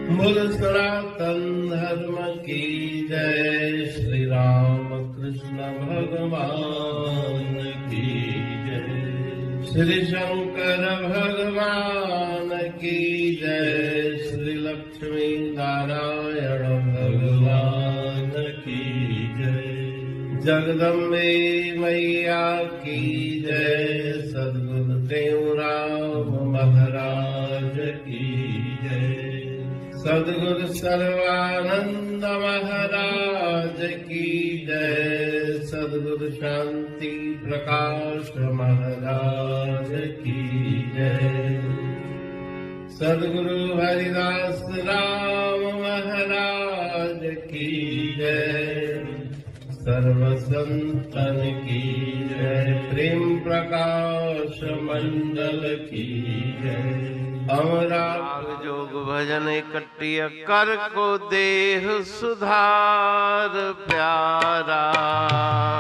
बोल सनातन धर्म की जय। श्री राम कृष्ण भगवान की जय। श्री शंकर भगवान की जय। श्री लक्ष्मी नारायण भगवान की जय। जगदम्बे मैया की जय। सद्गुरुदेव राम महाराज की जय। सद्गुरु सर्वानंद महाराज की जय। सद्गुरु शांति प्रकाश महाराज की जय। सद्गुरु हरिदास राम महाराज की जय। सर्व संतन की जय। प्रेम प्रकाश मंडल की जय। अमराग जोग भजन कटिय कर को देह सुधार प्यारा।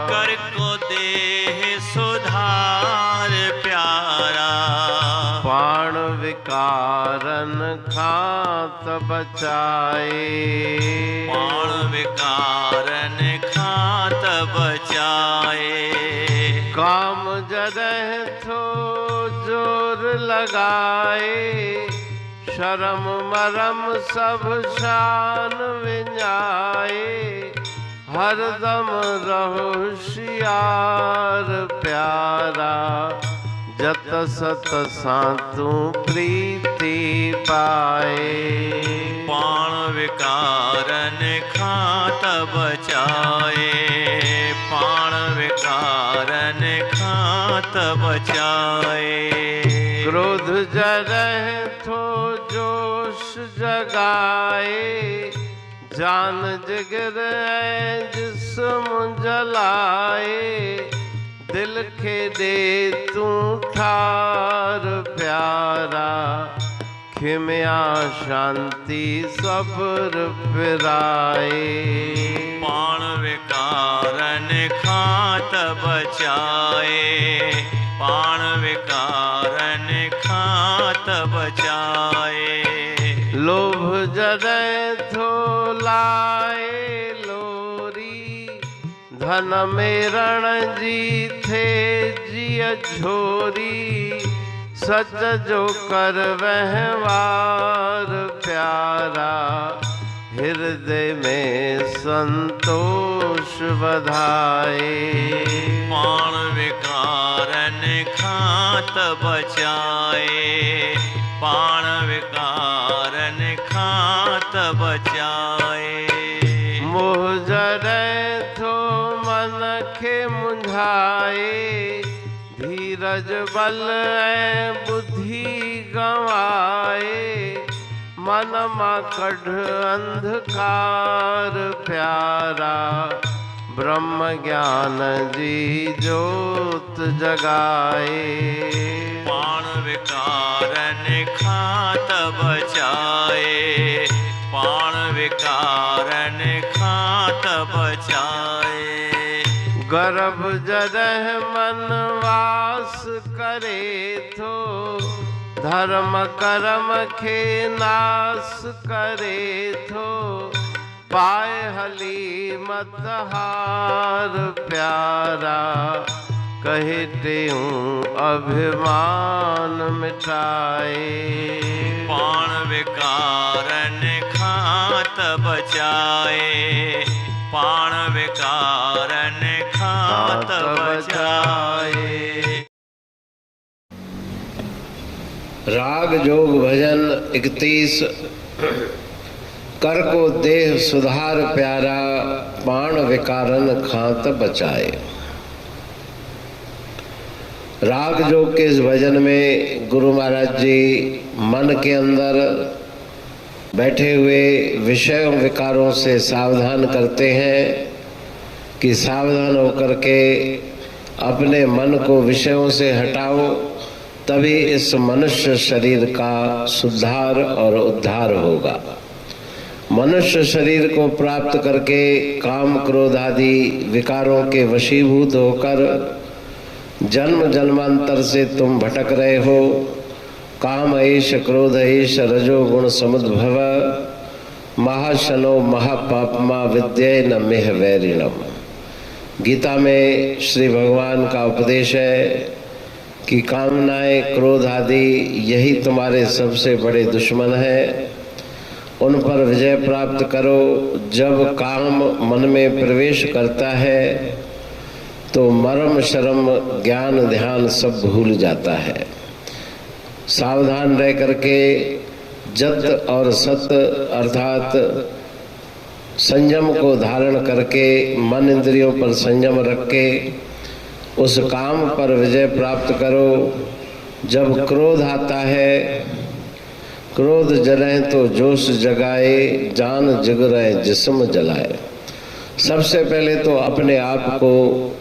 कर को देह सुधार प्यारा। बाण विकारन खात बचाए। बाण विकारन खात बचाए। काम जरह थो जोर लगाए। शरम मरम सब शान विञाए। हरदम रहो होशियार प्यारा। जत सत सातु प्रीति पाए। बाण विकारन खात बचाए। बाण विकारन खात बचाए। क्रोध जरह थो जोश जगाए। जान जिगर जिस्म जलाए। दिल के दे तू ठार प्यारा। खिमया शांति सब्र फिराए। बाण विकारन खात बचाए। बाण विकारन खात बचाए। लोभ जरह थो लाए लोरी। धन में रण जी थे जिय झोरी। सच जो कर व्यवहार प्यारा। हृदय में संतोष बधाए। बाण विकारन खात बचाए। बाण विकारन खात बचाए। मोह जरह थो मन के मुंझाए। धीरज बल बुद्धि गंवाए। मन मा कढ़ अंधकार प्यारा। ब्रह्म ज्ञान जी ज्योत जगाए। बाण विकारन खात बचाए। बाण विकारन खात बचाए। गर्भ जरह मन वास करे थो। धर्म कर्म के नाश करे थो। पाए हली मत हार प्यारा। कहते हूँ अभिमान मिटाए। बाण विकारन खात बचाए। बाण विकारन खात बचाए। राग जोग भजन 31। कर को देह सुधार प्यारा। बाण विकारन खात बचाए। राग जोग के इस भजन में गुरु महाराज जी मन के अंदर बैठे हुए विषयों विकारों से सावधान करते हैं कि सावधान होकर के अपने मन को विषयों से हटाओ। तभी इस मनुष्य शरीर का सुधार और उद्धार होगा। मनुष्य शरीर को प्राप्त करके काम क्रोध आदि विकारों के वशीभूत होकर जन्म जन्मांतर से तुम भटक रहे हो। काम ऐश क्रोध ऐश रजोगुण समुद्भव महाशनो महापापमा विद्ये न मेह वैरिणम। गीता में श्री भगवान का उपदेश है कि कामनाएं, क्रोध आदि यही तुम्हारे सबसे बड़े दुश्मन हैं। उन पर विजय प्राप्त करो। जब काम मन में प्रवेश करता है तो मर्म शर्म ज्ञान ध्यान सब भूल जाता है। सावधान रह करके जत और सत अर्थात संयम को धारण करके मन इंद्रियों पर संयम रख के उस काम पर विजय प्राप्त करो। जब क्रोध आता है, क्रोध जले तो जोश जगाए, जान जिगरे जिस्म जलाए। सबसे पहले तो अपने आप को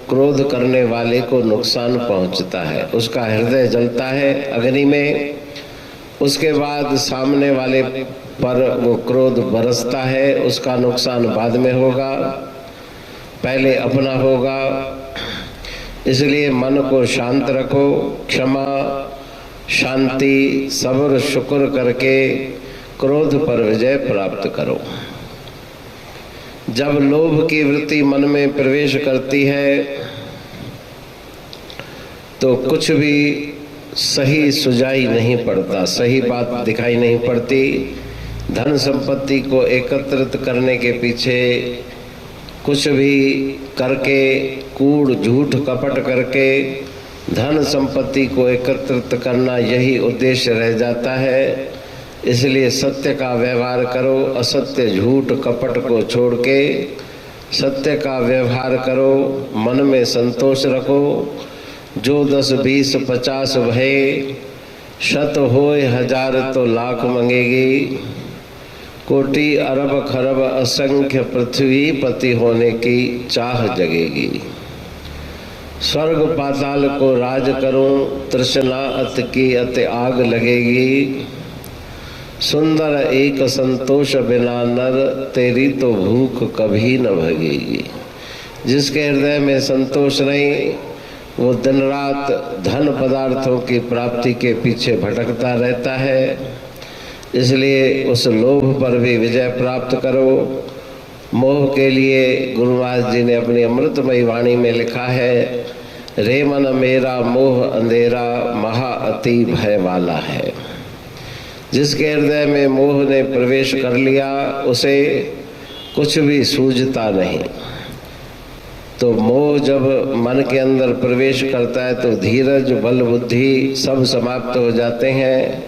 क्रोध करने वाले को नुकसान पहुंचता है, उसका हृदय जलता है अग्नि में। उसके बाद सामने वाले पर वो क्रोध बरसता है, उसका नुकसान बाद में होगा, पहले अपना होगा। इसलिए मन को शांत रखो, क्षमा, शांति, सब्र, शुक्र करके क्रोध पर विजय प्राप्त करो। जब लोभ की वृत्ति मन में प्रवेश करती है तो कुछ भी सही सुझाई नहीं पड़ता, सही बात दिखाई नहीं पड़ती। धन संपत्ति को एकत्रित करने के पीछे कुछ भी करके, कूड़ झूठ कपट करके धन संपत्ति को एकत्रित करना, यही उद्देश्य रह जाता है। इसलिए सत्य का व्यवहार करो, असत्य झूठ कपट को छोड़ के सत्य का व्यवहार करो। मन में संतोष रखो। जो 10 20 50 भये, शत होय हजार तो लाख मंगेगी। कोटि अरब खरब असंख्य पृथ्वी पति होने की चाह जगेगी। स्वर्ग पाताल को राज करूं, तृष्णा अत की अत आग लगेगी। सुंदर एक संतोष बिना नर, तेरी तो भूख कभी न भगेगी। जिसके हृदय में संतोष नहीं, वो दिन रात धन पदार्थों की प्राप्ति के पीछे भटकता रहता है। इसलिए उस लोभ पर भी विजय प्राप्त करो। मोह के लिए गुरु महाराज जी ने अपनी अमृतमयी वाणी में लिखा है, रे मन मेरा मोह अंधेरा, महा अति भय वाला है। जिसके हृदय में मोह ने प्रवेश कर लिया, उसे कुछ भी सूझता नहीं। तो मोह जब मन के अंदर प्रवेश करता है तो धीरज, बल, बुद्धि सब समाप्त हो जाते हैं।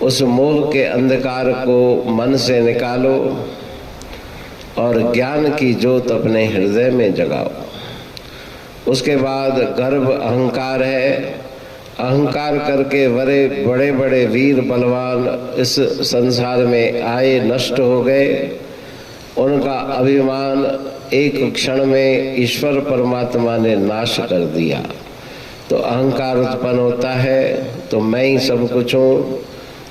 उस मोह के अंधकार को मन से निकालो और ज्ञान की ज्योत अपने हृदय में जगाओ। उसके बाद गर्व अहंकार है। अहंकार करके बड़े बड़े वीर बलवान इस संसार में आए, नष्ट हो गए। उनका अभिमान एक क्षण में ईश्वर परमात्मा ने नाश कर दिया। तो अहंकार उत्पन्न होता है, तो मैं ही सब कुछ हूँ।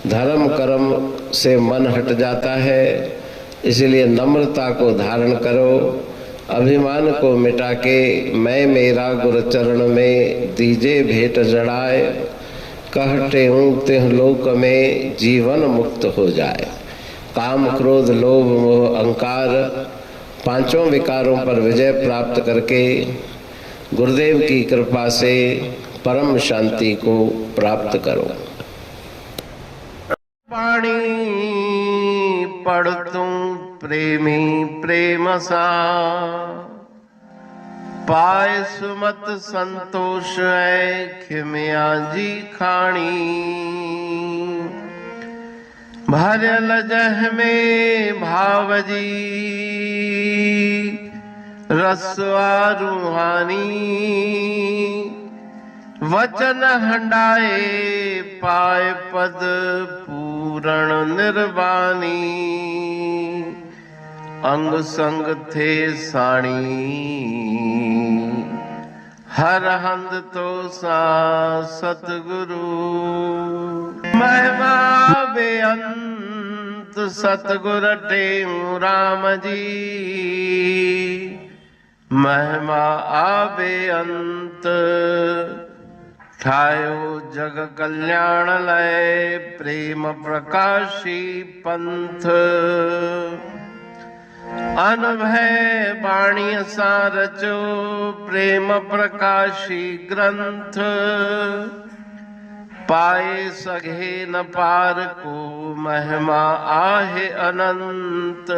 धर्म कर्म से मन हट जाता है। इसलिए नम्रता को धारण करो। अभिमान को मिटा के मैं मेरा गुरुचरण में, दीजे भेंट जड़ाए। कहते हूँ तिह लोक में, जीवन मुक्त हो जाए। काम, क्रोध, लोभ, मोह, अहंकार, पांचों विकारों पर विजय प्राप्त करके गुरुदेव की कृपा से परम शांति को प्राप्त करो। पाणी पढ़तूं प्रेमी प्रेम सा, पाए सुमत संतोष है खिमिया जी खाणी। भरल जह में भावजी रसवा रूहानी। वचन हंडाए पाए पद पूरण निर्वाणी। अंग संग थे साणी हर हंद तो सा सतगुरु। महिमा बेअंत सतगुर टेऊ राम जी। महिमा आबे अंत ठायो जग कल्याण लय प्रेम प्रकाशी पंथ। अनभय बाणी सां रचो प्रेम प्रकाशी ग्रंथ। पाए सघे न पार को महिमा आहे अनंत।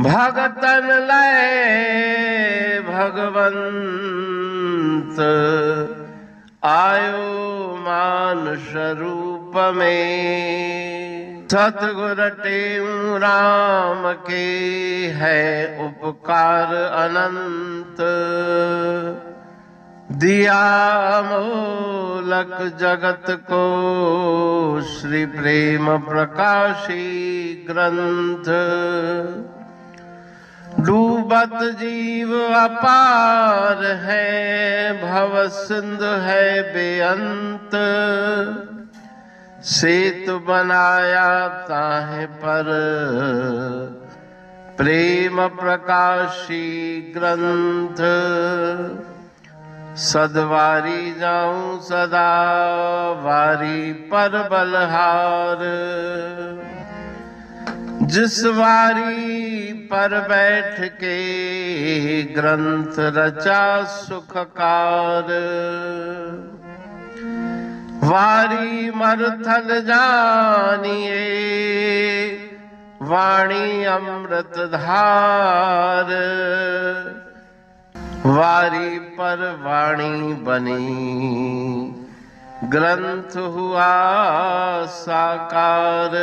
भगतन लय भगवंत आयो मानुष रूप में। सतगुर टेऊ राम के है उपकार अनंत। दिया मोलक जगत को श्री प्रेम प्रकाशी ग्रंथ। डूबत जीव अपार है भव सिंधु है बेअंत। सेतु बनाया ताहे पर प्रेम प्रकाशी ग्रंथ। सदवारी जाऊं सदा वारी पर बलहार। जिस वारी पर बैठ के ग्रंथ रचा सुखकार। वारी मरथल जानिए वाणी अमृत धार। वारी पर वाणी बनी ग्रंथ हुआ साकार।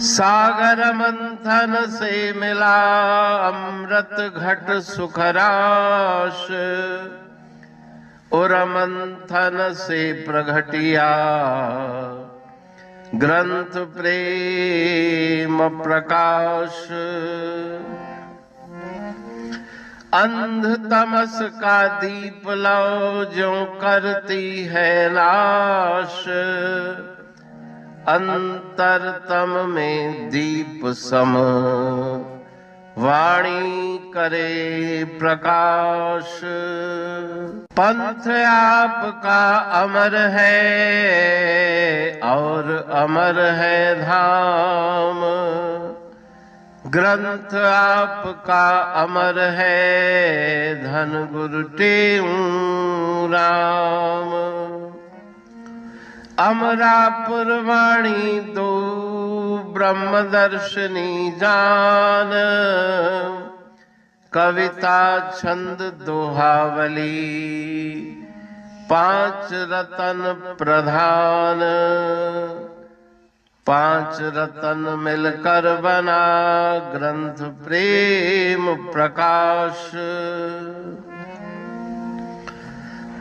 सागर मंथन से मिला अमृत घट सुखराश। और मंथन से प्रगटिया ग्रंथ प्रेम प्रकाश। अंध तमस का दीप लो जो करती है नाश। अंतरतम में दीप सम वाणी करे प्रकाश। पंथ आपका अमर है और अमर है धाम। ग्रंथ आपका अमर है धन गुरु टेऊ राम। अमरापुर वाणी दो ब्रह्मदर्शनी जान। कविता छंद दोहावली पांच रतन प्रधान। पांच रतन मिलकर बना ग्रंथ प्रेम प्रकाश।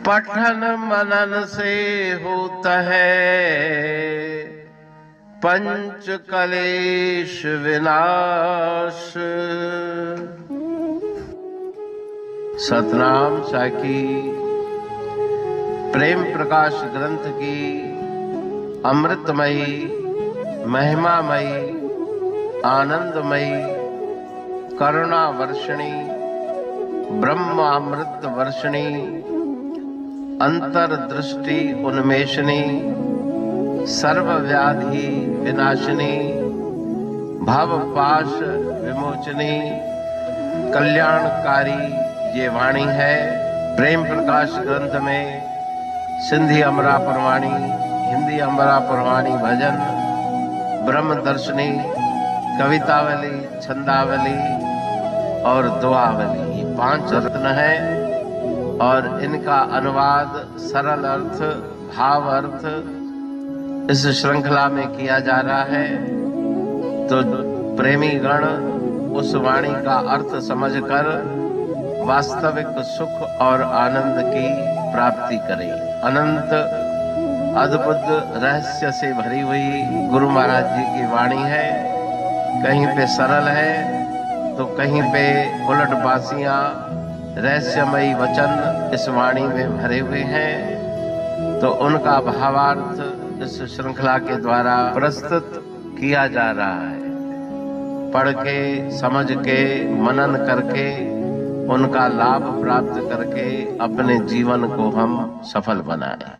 पठन मनन से होता है पंच कलेश विनाश। सतनाम साखी प्रेम प्रकाश ग्रंथ की अमृतमयी महिमामयी आनंदमयी करुणा वर्षिणी ब्रह्मामृत वर्षिणी अंतर्दृष्टि उन्मेषणी सर्वव्याधि विनाशिनी भव पाश विमोचनी कल्याणकारी ये वाणी है। प्रेम प्रकाश ग्रंथ में सिंधी अमरापुर वाणी, हिंदी अमरापुर वाणी भजन, ब्रह्म दर्शनी, कवितावली, छंदावली और दुआवली ये पांच रत्न है। और इनका अनुवाद सरल अर्थ भाव अर्थ इस श्रृंखला में किया जा रहा है। तो प्रेमी गण उस वाणी का अर्थ समझकर वास्तविक सुख और आनंद की प्राप्ति करें। अनंत अद्भुत रहस्य से भरी हुई गुरु महाराज जी की वाणी है। कहीं पे सरल है तो कहीं पे उलट बासियां रहस्यमयी वचन इस वाणी में भरे हुए हैं। तो उनका भावार्थ इस श्रृंखला के द्वारा प्रस्तुत किया जा रहा है। पढ़ के समझ के मनन करके उनका लाभ प्राप्त करके अपने जीवन को हम सफल बनाएं।